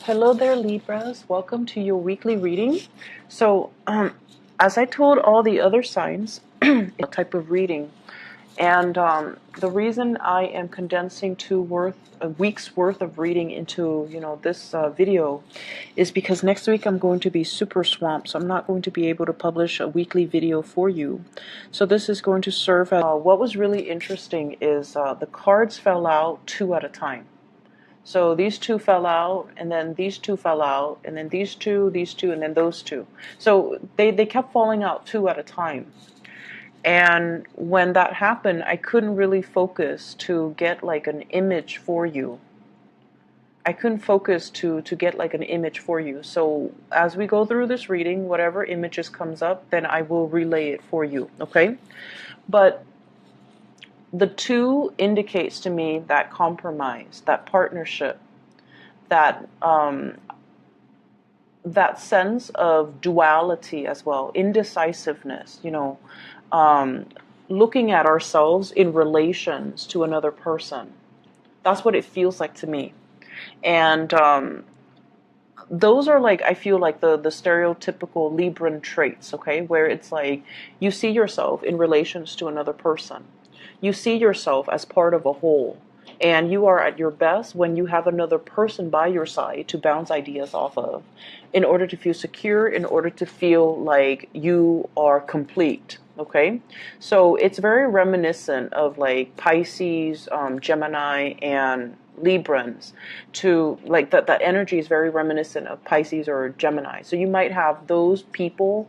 Hello there, Libras. Welcome to your weekly reading. As I told all the other signs, it's a type of reading, and the reason I am condensing a week's worth of reading into this video is because next week I'm going to be super swamped, so I'm not going to be able to publish a weekly video for you. So this is going to serve as what was really interesting is the cards fell out two at a time. So these two fell out, and then these two fell out, and then these two, and then those two. So they kept falling out two at a time. And when that happened, I couldn't really focus to get like an image for you. I couldn't focus to get like an image for you. So as we go through this reading, whatever images comes up, then I will relay it for you, okay? But the two indicates to me that compromise, that partnership, that that sense of duality as well, indecisiveness, looking at ourselves in relations to another person. That's what it feels like to me. And those are like, I feel like the stereotypical Libran traits, okay, where it's like you see yourself in relations to another person. You see yourself as part of a whole. And you are at your best when you have another person by your side to bounce ideas off of, in order to feel secure, in order to feel like you are complete. Okay? So it's very reminiscent of like Pisces, Gemini, and Librans. To like that energy is very reminiscent of Pisces or Gemini. So you might have those people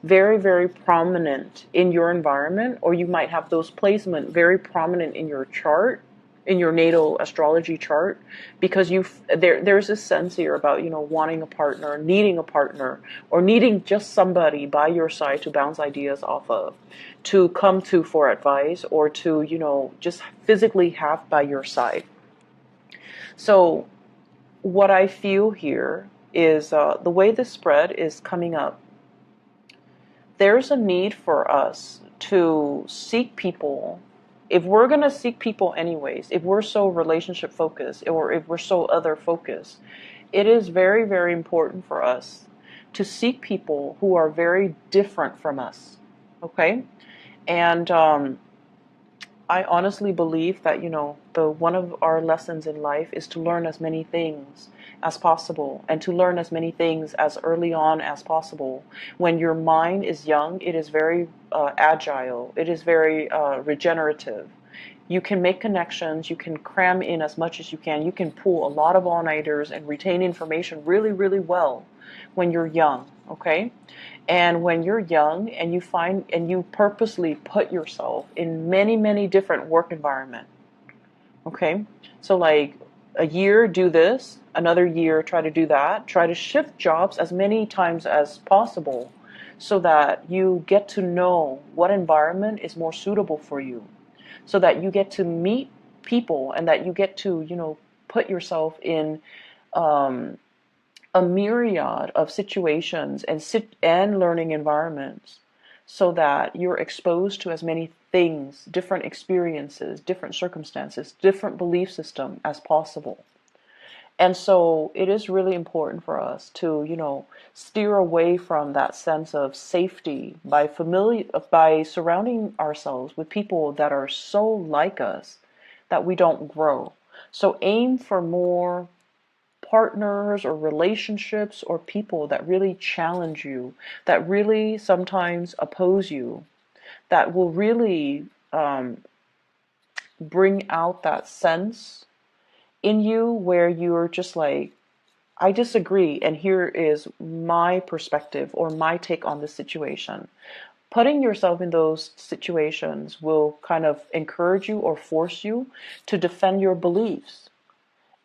very, very prominent in your environment, or you might have those placement very prominent in your chart, in your natal astrology chart, because there's this sense here about wanting a partner, needing a partner, or needing just somebody by your side to bounce ideas off of, to come to for advice, or to just physically have by your side. So what I feel here is the way this spread is coming up, there's a need for us to seek people. If we're going to seek people anyways, if we're so relationship focused, or if we're so other focused, it is very, very important for us to seek people who are very different from us. Okay? And I honestly believe that, the one of our lessons in life is to learn as many things as possible, and to learn as many things as early on as possible. When your mind is young, it is very agile. It is very regenerative. You can make connections. You can cram in as much as you can. You can pull a lot of all-nighters and retain information really, really well when you're young, okay? And when you're young and you purposely put yourself in many, many different work environments, okay? So like a year do this, another year try to do that, try to shift jobs as many times as possible, so that you get to know what environment is more suitable for you, so that you get to meet people, and that you get to put yourself in a myriad of situations and learning environments, so that you're exposed to as many things, different experiences, different circumstances, different belief system as possible. And so it is really important for us to, steer away from that sense of safety by surrounding ourselves with people that are so like us that we don't grow. So aim for more partners or relationships or people that really challenge you, that really sometimes oppose you, that will really bring out that sense in you where you're just like, I disagree, and here is my perspective or my take on this situation. Putting yourself in those situations will kind of encourage you or force you to defend your beliefs.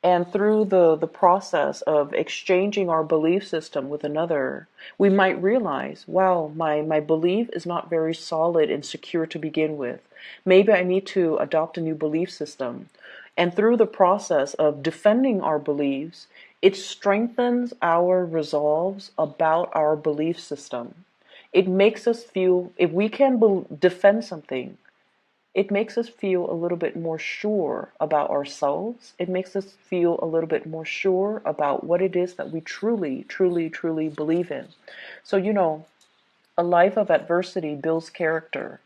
And through the process of exchanging our belief system with another, we might realize, wow, my belief is not very solid and secure to begin with. Maybe I need to adopt a new belief system. And through the process of defending our beliefs, it strengthens our resolves about our belief system. It makes us feel, if we can defend something, it makes us feel a little bit more sure about ourselves. It makes us feel a little bit more sure about what it is that we truly, truly, truly believe in. So, a life of adversity builds character.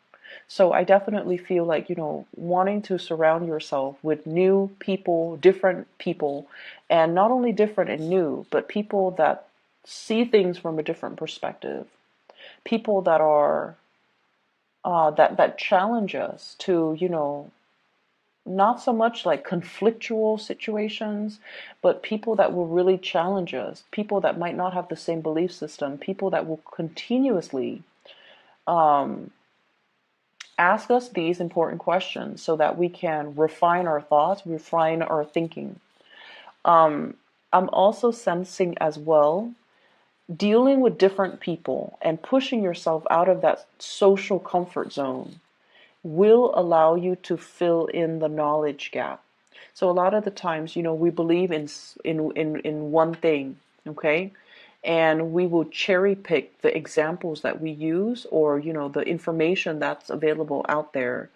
So I definitely feel like, wanting to surround yourself with new people, different people, and not only different and new, but people that see things from a different perspective. People that are that challenge us to, not so much like conflictual situations, but people that will really challenge us, people that might not have the same belief system, people that will continuously um, ask us these important questions so that we can refine our thoughts, refine our thinking. Um, I'm also sensing as well dealing with different people and pushing yourself out of that social comfort zone will allow you to fill in the knowledge gap. So a lot of the times, we believe in one thing, okay? And we will cherry pick the examples that we use, or the information that's available out there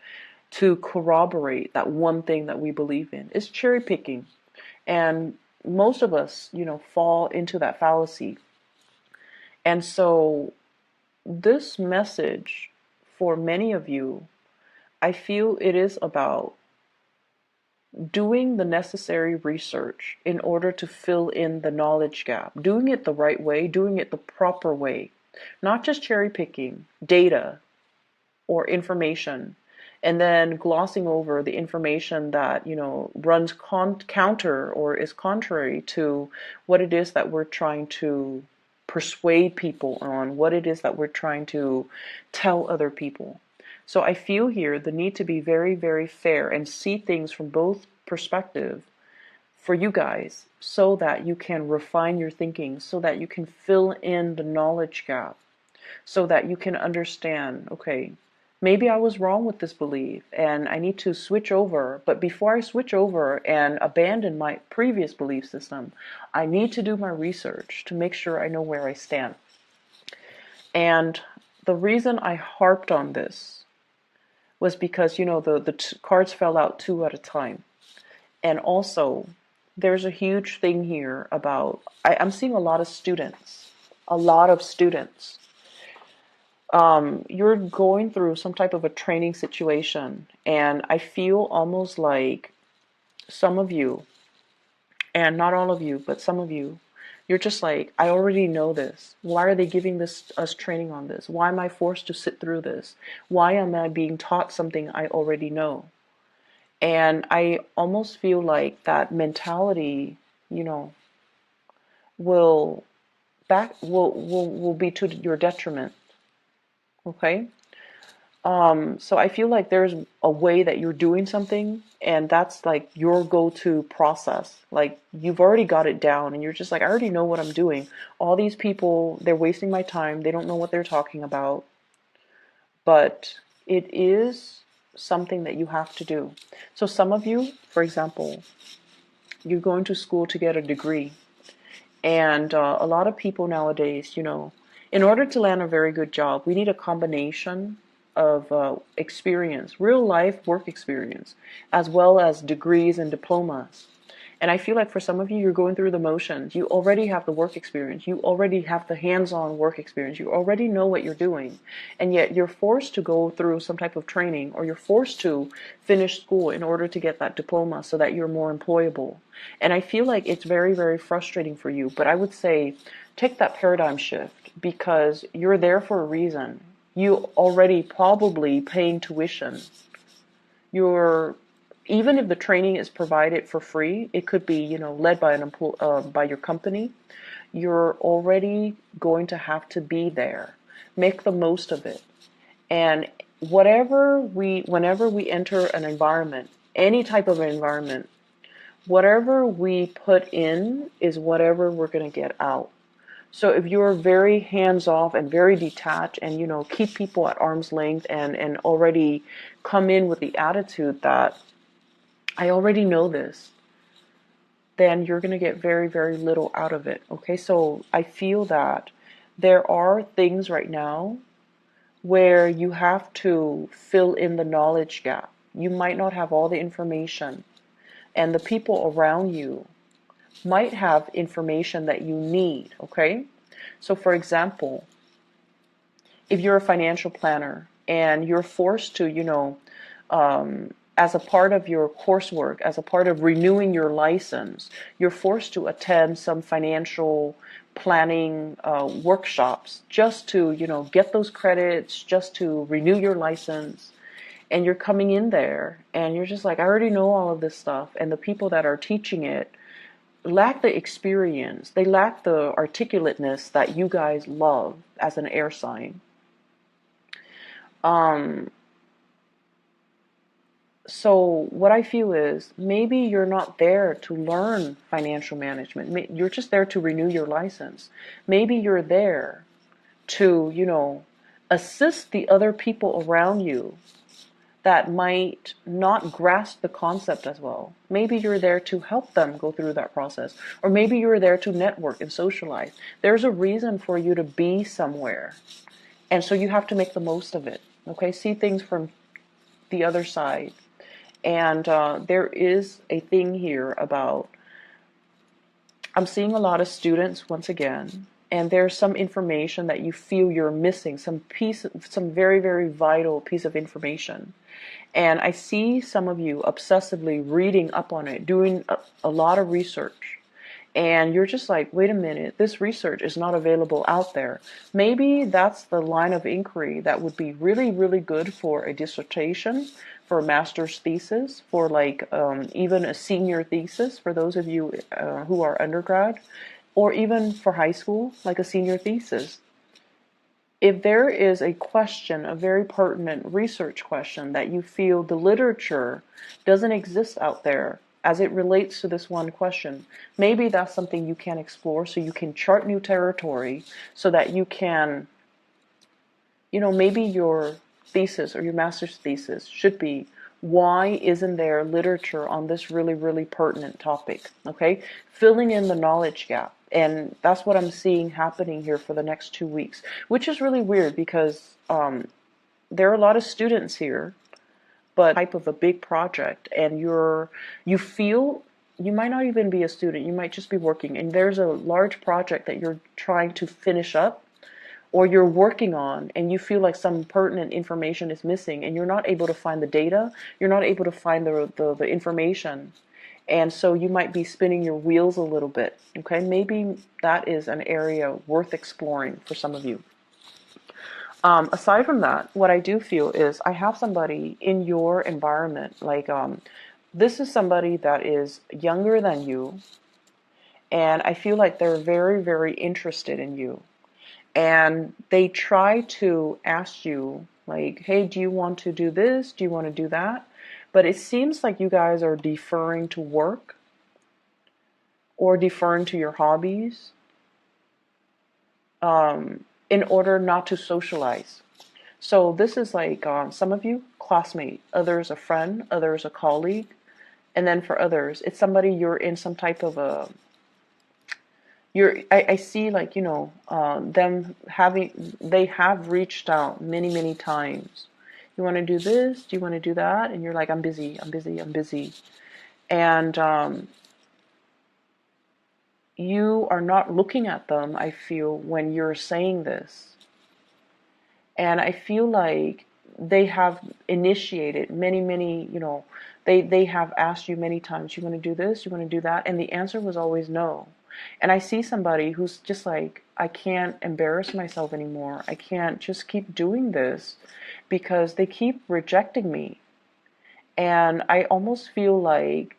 to corroborate that one thing that we believe in. It's cherry picking. And most of us, fall into that fallacy. And so this message for many of you, I feel it is about doing the necessary research in order to fill in the knowledge gap, doing it the right way, doing it the proper way, not just cherry picking data or information and then glossing over the information that, runs counter or is contrary to what it is that we're trying to persuade people on, what it is that we're trying to tell other people. So I feel here the need to be very, very fair and see things from both perspectives for you guys so that you can refine your thinking, so that you can fill in the knowledge gap, so that you can understand, okay, maybe I was wrong with this belief and I need to switch over. But before I switch over and abandon my previous belief system, I need to do my research to make sure I know where I stand. And the reason I harped on this was because, the cards fell out two at a time. And also, there's a huge thing here about, I'm seeing a lot of students, you're going through some type of a training situation, and I feel almost like some of you, and not all of you, but some of you, you're just like, I already know this. Why are they giving us training on this? Why am I forced to sit through this? Why am I being taught something I already know? And I almost feel like that mentality, you know, will will be to your detriment. Okay? So I feel like there's a way that you're doing something, and that's like your go-to process. Like you've already got it down, and you're just like, I already know what I'm doing. All these people, they're wasting my time. They don't know what they're talking about. But it is something that you have to do. So some of you, for example, you're going to school to get a degree. And a lot of people nowadays, in order to land a very good job, we need a combination of experience, real life work experience, as well as degrees and diplomas. And I feel like for some of you, you're going through the motions. You already have the work experience. You already have the hands-on work experience. You already know what you're doing. And yet you're forced to go through some type of training, or you're forced to finish school in order to get that diploma so that you're more employable. And I feel like it's very, very frustrating for you. But I would say take that paradigm shift, because you're there for a reason. You already probably paying tuition. You're Even if the training is provided for free, it could be, led by by your company. You're already going to have to be there. Make the most of it. And whenever we enter an environment, any type of environment, whatever we put in is whatever we're going to get out. So if you're very hands off and very detached, and keep people at arm's length, and already come in with the attitude that I already know this, then you're going to get very, very little out of it. Okay, so I feel that there are things right now where you have to fill in the knowledge gap. You might not have all the information, and the people around you might have information that you need, okay? So for example, if you're a financial planner and you're forced to, as a part of your coursework, as a part of renewing your license, you're forced to attend some financial planning workshops just to, get those credits, just to renew your license. And you're coming in there and you're just like, I already know all of this stuff. And the people that are teaching it lack the experience. They lack the articulateness that you guys love as an air sign. So what I feel is maybe you're not there to learn financial management. You're just there to renew your license. Maybe you're there to, assist the other people around you that might not grasp the concept as well. Maybe you're there to help them go through that process. Or maybe you're there to network and socialize. There's a reason for you to be somewhere. And so you have to make the most of it. Okay, see things from the other side. And there is a thing here about, I'm seeing a lot of students once again, and there's some information that you feel you're missing, some very, very vital piece of information. And I see some of you obsessively reading up on it, doing a lot of research. And you're just like, wait a minute, this research is not available out there. Maybe that's the line of inquiry that would be really, really good for a dissertation, for a master's thesis, for like even a senior thesis for those of you who are undergrad, or even for high school, like a senior thesis. If there is a question, a very pertinent research question that you feel the literature doesn't exist out there as it relates to this one question, maybe that's something you can explore so you can chart new territory so that you can, maybe your thesis or your master's thesis should be, why isn't there literature on this really, really pertinent topic? Okay, filling in the knowledge gap. And that's what I'm seeing happening here for the next 2 weeks, which is really weird because there are a lot of students here, but type of a big project, and you feel you might not even be a student, you might just be working, and there's a large project that you're trying to finish up or you're working on, and you feel like some pertinent information is missing and you're not able to find the data, you're not able to find the information. And so you might be spinning your wheels a little bit. Okay, maybe that is an area worth exploring for some of you. Aside from that, what I do feel is I have somebody in your environment, like this is somebody that is younger than you, and I feel like they're very, very interested in you. And they try to ask you, like, hey, do you want to do this? Do you want to do that? But it seems like you guys are deferring to work or deferring to your hobbies in order not to socialize. So this is like some of you, classmate, others a friend, others a colleague, and then for others, it's somebody you're in some type of a, I see like, they have reached out many, many times. You want to do this? Do you want to do that? And you're like, I'm busy, I'm busy, I'm busy. And you are not looking at them, I feel, when you're saying this. And I feel like they have initiated many, they have asked you many times, you want to do this? You want to do that? And the answer was always no. And I see somebody who's just like, I can't embarrass myself anymore. I can't just keep doing this because they keep rejecting me. And I almost feel like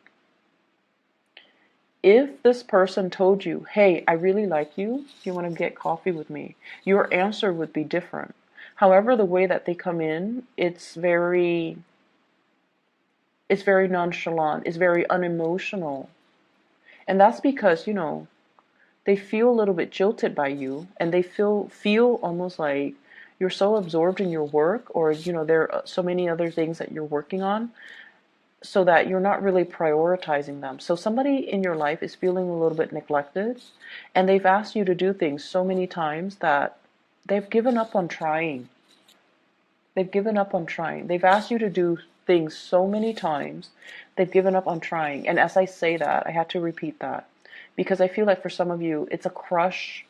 if this person told you, hey, I really like you, you want to get coffee with me, your answer would be different. However, the way that they come in, it's very nonchalant, it's very unemotional. And that's because, they feel a little bit jilted by you, and they feel almost like you're so absorbed in your work, or, there are so many other things that you're working on, so that you're not really prioritizing them. So somebody in your life is feeling a little bit neglected, and they've asked you to do things so many times that they've given up on trying. They've given up on trying. They've asked you to do things so many times, they've given up on trying. And as I say that, I had to repeat that because I feel like for some of you, it's a crush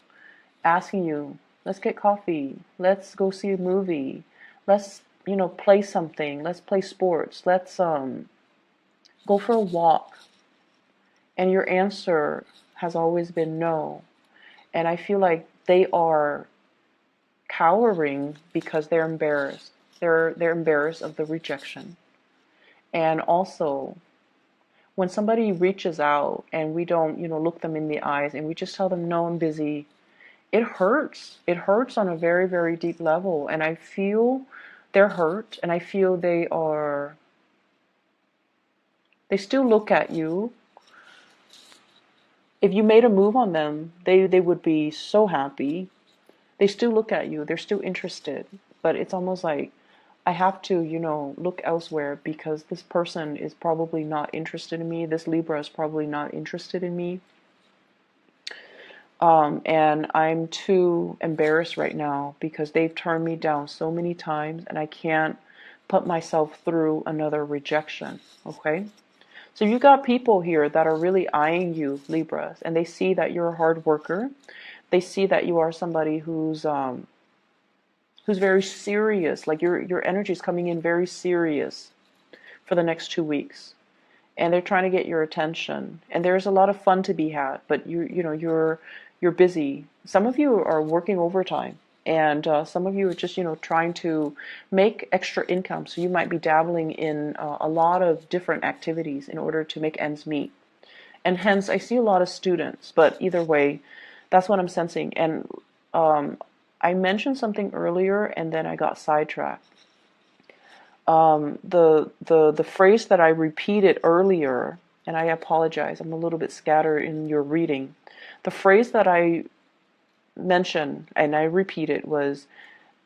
asking you, let's get coffee, let's go see a movie, let's, play something, let's play sports, let's go for a walk. And your answer has always been no. And I feel like they are cowering because they're embarrassed. They're embarrassed of the rejection. And also, when somebody reaches out and we don't, look them in the eyes and we just tell them, no, I'm busy, it hurts. It hurts on a very, very deep level. And I feel they're hurt, and I feel they still look at you. If you made a move on them, they would be so happy. They still look at you. They're still interested. But it's almost like I have to, look elsewhere because this person is probably not interested in me. This Libra is probably not interested in me. And I'm too embarrassed right now because they've turned me down so many times and I can't put myself through another rejection. Okay? So you got people here that are really eyeing you, Libras, and they see that you're a hard worker. They see that you are somebody who's very serious. Like your energy is coming in very serious for the next 2 weeks. And they're trying to get your attention. And there's a lot of fun to be had, but you're busy. Some of you are working overtime, and some of you are just trying to make extra income. So you might be dabbling in a lot of different activities in order to make ends meet. And hence, I see a lot of students. But either way, that's what I'm sensing. And I mentioned something earlier, and then I got sidetracked. The phrase that I repeated earlier, and I apologize, I'm a little bit scattered in your reading. The phrase that I mentioned and I repeated was,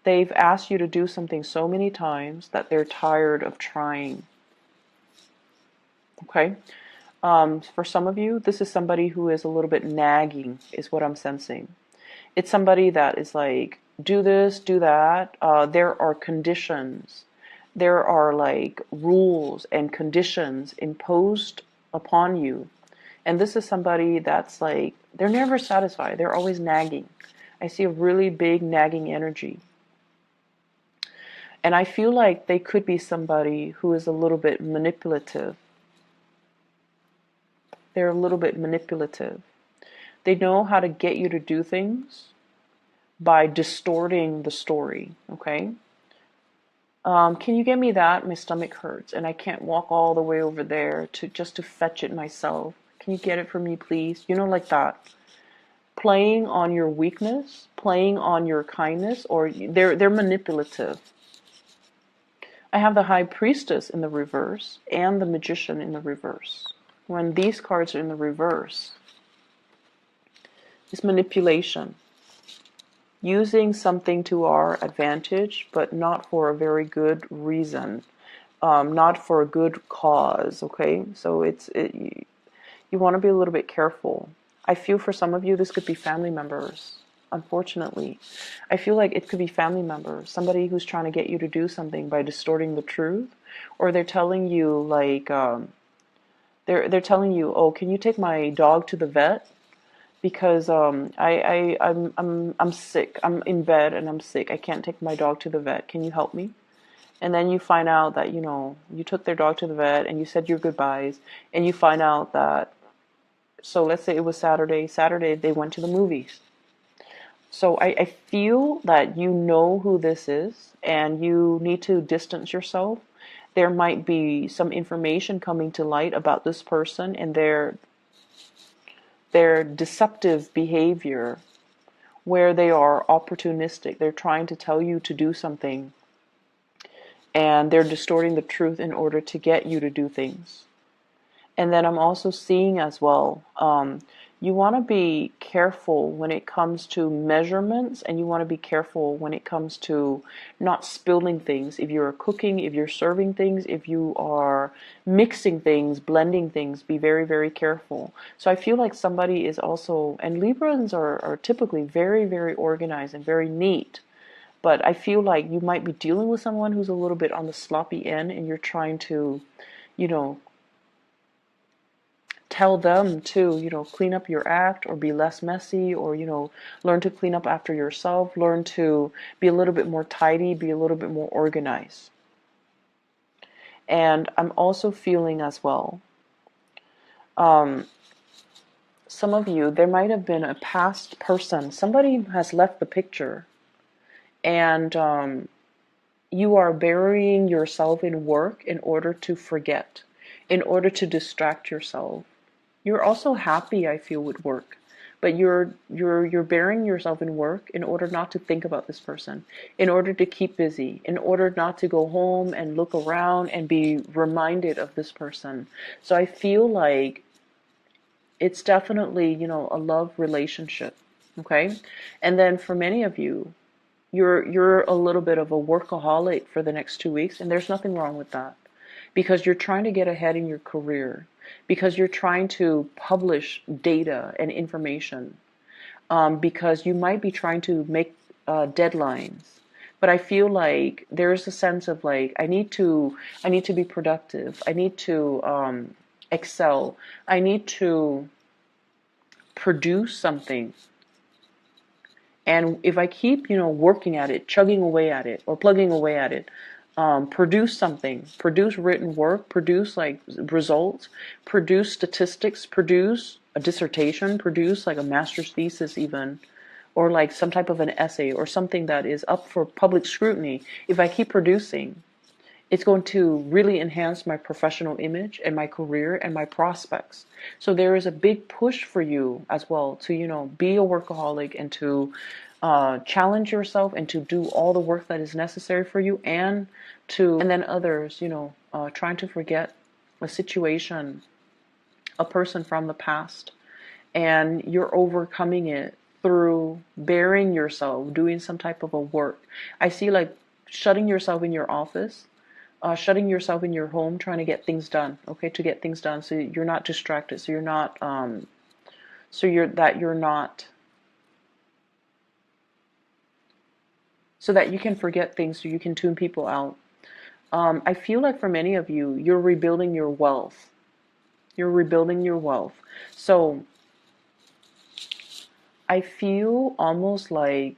they've asked you to do something so many times that they're tired of trying. Okay? For some of you, this is somebody who is a little bit nagging, is what I'm sensing. It's somebody that is like, do this, do that. There are conditions. There are like rules and conditions imposed upon you. And this is somebody that's like, they're never satisfied. They're always nagging. I see a really big nagging energy. And I feel like they could be somebody who is a little bit manipulative. They're a little bit manipulative. They know how to get you to do things by distorting the story, okay? Can you get me that? My stomach hurts and I can't walk all the way over there just to fetch it myself. Can you get it for me, please? Like that. Playing on your weakness, playing on your kindness, or they're manipulative. I have the High Priestess in the reverse and the Magician in the reverse. When these cards are in the reverse, it's manipulation. Using something to our advantage, but not for a very good reason, not for a good cause, okay? So you want to be a little bit careful. I feel for some of you, this could be family members, unfortunately. I feel like it could be family members, somebody who's trying to get you to do something by distorting the truth, or they're telling you like, they're telling you, oh, can you take my dog to the vet? Because I'm sick. I'm in bed and I'm sick. I can't take my dog to the vet. Can you help me? And then you find out that, you took their dog to the vet and you said your goodbyes, and you find out that, so let's say it was Saturday. Saturday they went to the movies. So I feel that you know who this is and you need to distance yourself. There might be some information coming to light about this person and their deceptive behavior, where they are opportunistic. They're trying to tell you to do something and they're distorting the truth in order to get you to do things. And then I'm also seeing as well, you want to be careful when it comes to measurements, and you want to be careful when it comes to not spilling things. If you're cooking, if you're serving things, if you are mixing things, blending things, be very, very careful. So I feel like somebody is also, and Librans are typically very, very organized and very neat. But I feel like you might be dealing with someone who's a little bit on the sloppy end, and you're trying to, you know, tell them to, clean up your act or be less messy, or, learn to clean up after yourself, learn to be a little bit more tidy, be a little bit more organized. And I'm also feeling as well, some of you, there might have been a past person, somebody has left the picture, and you are burying yourself in work in order to forget, in order to distract yourself. You're also happy, I feel, with work, but you're burying yourself in work in order not to think about this person, in order to keep busy, in order not to go home and look around and be reminded of this person. So I feel like it's definitely, a love relationship, okay? And then for many of you, you're a little bit of a workaholic for the next 2 weeks, and there's nothing wrong with that, because you're trying to get ahead in your career, because you're trying to publish data and information, because you might be trying to make deadlines. But I feel like there's a sense of like, I need to be productive. I need to excel. I need to produce something. And if I keep, working at it, chugging away at it, or plugging away at it, produce something, produce written work, produce like results, produce statistics, produce a dissertation, produce like a master's thesis even, or like some type of an essay or something that is up for public scrutiny. If I keep producing, it's going to really enhance my professional image and my career and my prospects. So there is a big push for you as well to, be a workaholic and to challenge yourself and to do all the work that is necessary for you, and then others, trying to forget a situation, a person from the past, and you're overcoming it through burying yourself, doing some type of a work. I see like shutting yourself in your office, shutting yourself in your home, trying to get things done, okay, to get things done so you're not distracted, so you're not, so that you can forget things, so you can tune people out. I feel like for many of you, you're rebuilding your wealth. You're rebuilding your wealth. So I feel almost like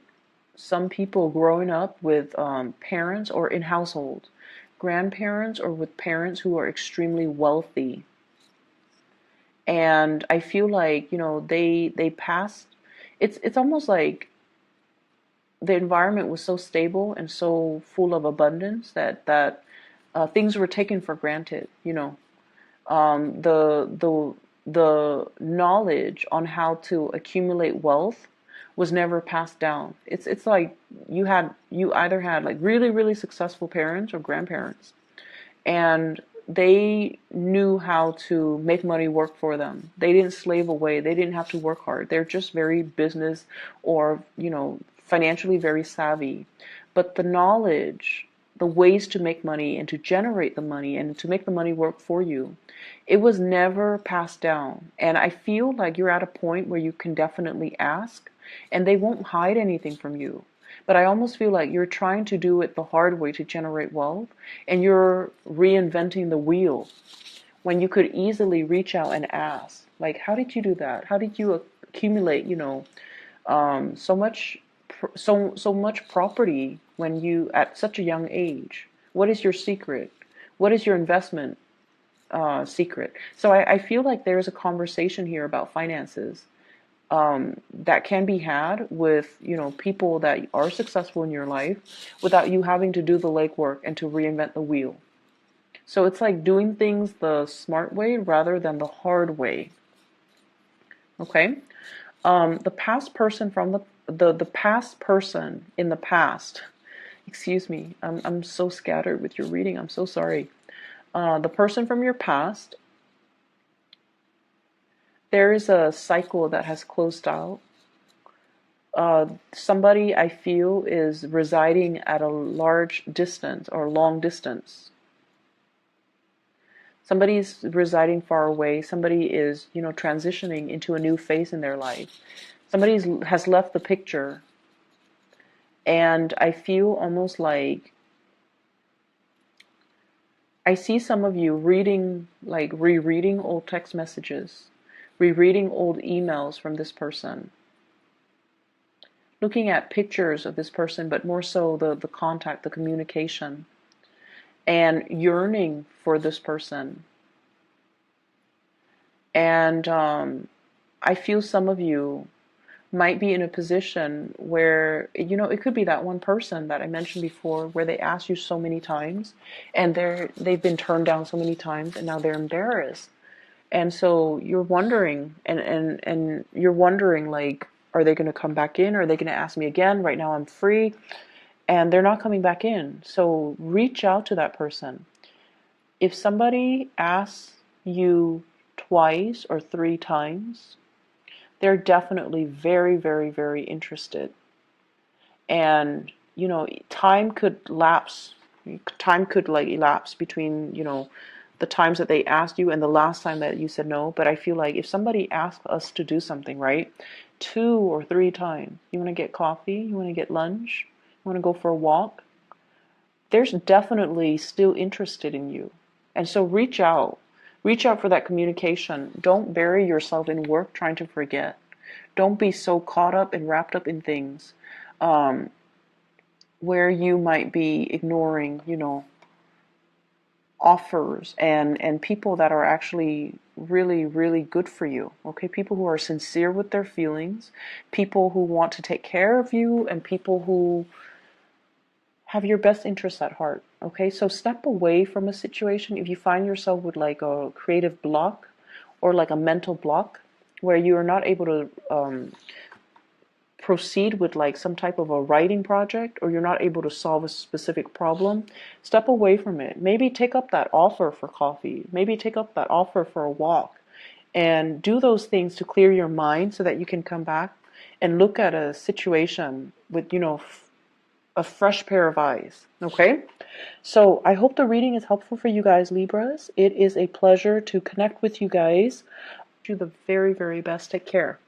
some people growing up with parents or in households, grandparents, or with parents who are extremely wealthy. And I feel like, they passed. It's almost like the environment was so stable and so full of abundance that things were taken for granted. The knowledge on how to accumulate wealth was never passed down. It's like you either had like really, really successful parents or grandparents, and they knew how to make money work for them. They didn't slave away. They didn't have to work hard. They're just very business or, financially very savvy. But the knowledge, the ways to make money and to generate the money and to make the money work for you, it was never passed down. And I feel like you're at a point where you can definitely ask, and they won't hide anything from you. But I almost feel like you're trying to do it the hard way to generate wealth, and you're reinventing the wheel when you could easily reach out and ask, like, how did you do that? How did you accumulate, so much property when you at such a young age? What is your secret? What is your investment secret? So I feel like there's a conversation here about finances that can be had with, people that are successful in your life without you having to do the legwork and to reinvent the wheel. So it's like doing things the smart way rather than the hard way. Okay? The past person from the past person in the past, excuse me, I'm so scattered with your reading, I'm so sorry. The person from your past, there is a cycle that has closed out. Somebody I feel is residing at a large distance or long distance. Somebody's residing far away. Somebody is, transitioning into a new phase in their life. Somebody has left the picture, And I feel almost like I see some of you reading, like rereading old text messages, rereading old emails from this person, looking at pictures of this person, but more so the contact, the communication, and yearning for this person. And I feel some of you might be in a position where, it could be that one person that I mentioned before, where they asked you so many times and they've been turned down so many times, and now they're embarrassed. And so you're wondering, and you're wondering, like, are they going to come back in? Are they going to ask me again? Right now I'm free. And they're not coming back in. So reach out to that person. If somebody asks you twice or three times, they're definitely very, very, very interested. And, time could lapse. Time could like elapse between, the times that they asked you and the last time that you said no. But I feel like if somebody asks us to do something, right, 2 or 3 times, you want to get coffee, you want to get lunch, you want to go for a walk, there's definitely still interested in you. And so reach out. Reach out for that communication. Don't bury yourself in work trying to forget. Don't be so caught up and wrapped up in things where you might be ignoring, offers and people that are actually really, really good for you. Okay, people who are sincere with their feelings, people who want to take care of you, and people who have your best interests at heart. Okay, so step away from a situation if you find yourself with like a creative block or like a mental block where you are not able to proceed with like some type of a writing project, or you're not able to solve a specific problem. Step away from it. Maybe take up that offer for coffee. Maybe take up that offer for a walk, and do those things to clear your mind so that you can come back and look at a situation with, a fresh pair of eyes. Okay? So I hope the reading is helpful for you guys, Libras. It is a pleasure to connect with you guys. Do the very, very best. Take care.